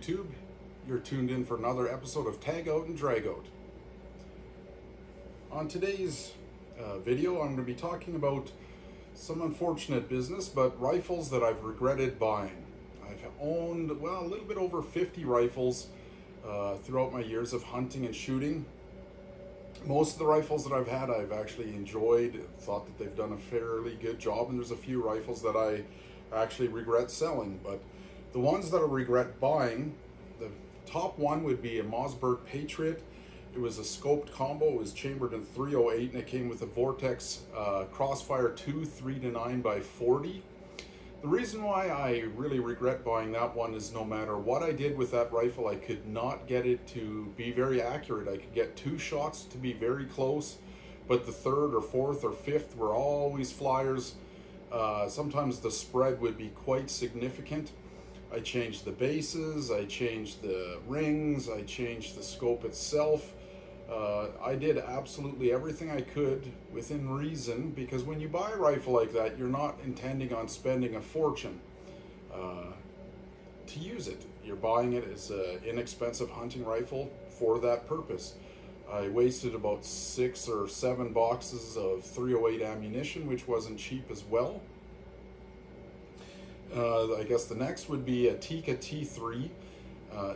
YouTube. You're tuned in for another episode of Tag Out and Drag Out. On today's video, I'm going to be talking about some unfortunate business, but rifles that I've regretted buying. I've owned, well, a little bit over 50 rifles throughout my years of hunting and shooting. Most of the rifles that I've had, I've actually enjoyed, thought that they've done a fairly good job, and there's a few rifles that I actually regret selling. But the ones that I regret buying, the top one would be a Mossberg Patriot. It was a scoped combo. It was chambered in 308, and it came with a Vortex Crossfire 2 3-9x40. The reason why I really regret buying that one is no matter what I did with that rifle, I could not get it to be very accurate. I could get 2 shots to be very close, but the 3rd or 4th or 5th were always flyers. Sometimes the spread would be quite significant. I changed the bases, I changed the rings, I changed the scope itself. I did absolutely everything I could within reason, because when you buy a rifle like that, you're not intending on spending a fortune to use it. You're buying it as an inexpensive hunting rifle for that purpose. I wasted about 6 or 7 boxes of 308 ammunition, which wasn't cheap as well. I guess the next would be a Tikka T3.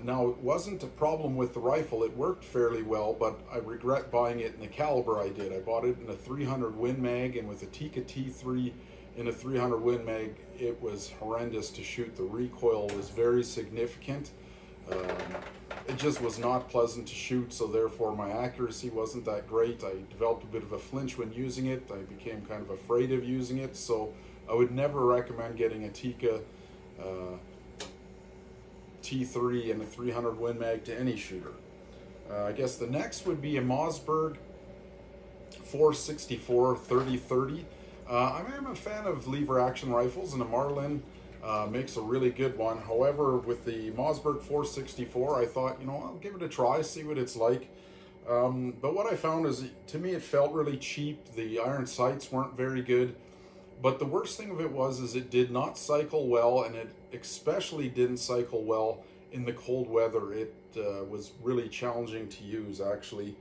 Now, it wasn't a problem with the rifle. It worked fairly well, but I regret buying it in the caliber I did. I bought it in a 300 Win Mag, and with a Tikka T3 in a 300 Win Mag, it was horrendous to shoot. The recoil was very significant. It just was not pleasant to shoot, so therefore my accuracy wasn't that great. I developed a bit of a flinch when using it. I became kind of afraid of using it, so I would never recommend getting a Tikka T3 and a 300 Win Mag to any shooter. I guess the next would be a Mossberg 464 30-30. I am a fan of lever action rifles, and a Marlin makes a really good one. However, with the Mossberg 464, I thought, you know, I'll give it a try, see what it's like. But what I found is, to me, it felt really cheap. The iron sights weren't very good. But the worst thing of it was it did not cycle well, and it especially didn't cycle well in the cold weather. It was really challenging to use, actually.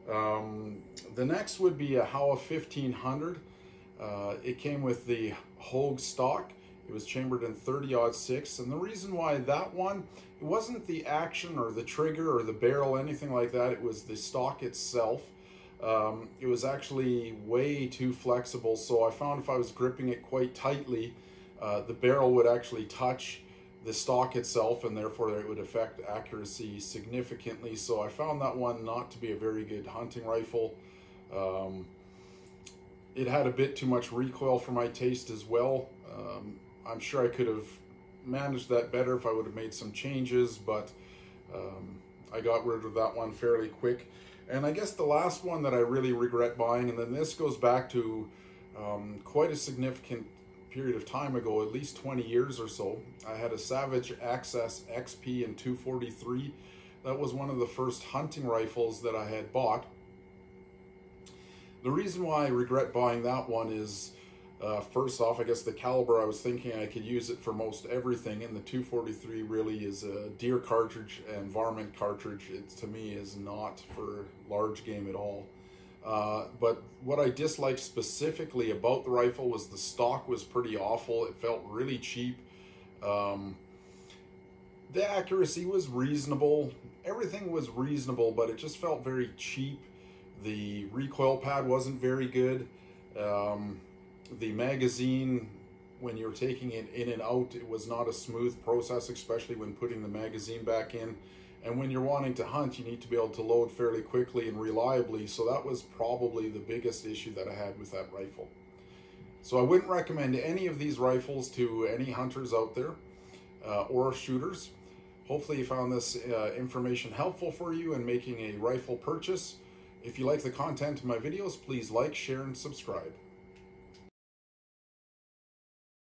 The next would be a Howa 1500. It came with the Hogue stock. It was chambered in 30-06, and the reason why that one, it wasn't the action or the trigger or the barrel, anything like that. It was the stock itself. It was actually way too flexible, so I found if I was gripping it quite tightly, the barrel would actually touch the stock itself, and therefore it would affect accuracy significantly. So I found that one not to be a very good hunting rifle. It had a bit too much recoil for my taste as well. I'm sure I could have managed that better if I would have made some changes, but I got rid of that one fairly quick. And I guess the last one that I really regret buying, and then this goes back to quite a significant period of time ago, at least 20 years or so. I had a Savage Access XP in 243. That was one of the first hunting rifles that I had bought. The reason why I regret buying that one is, first off, I guess the caliber, I was thinking I could use it for most everything, and the 243 really is a deer cartridge and varmint cartridge. It, to me, is not for large game at all. But what I disliked specifically about the rifle was the stock was pretty awful. It felt really cheap. The accuracy was reasonable. Everything was reasonable, but it just felt very cheap. The recoil pad wasn't very good. The magazine, when you're taking it in and out, it was not a smooth process, especially when putting the magazine back in. And when you're wanting to hunt, you need to be able to load fairly quickly and reliably. So that was probably the biggest issue that I had with that rifle. So I wouldn't recommend any of these rifles to any hunters out there or shooters. Hopefully you found this information helpful for you in making a rifle purchase. If you like the content of my videos, please like, share, and subscribe.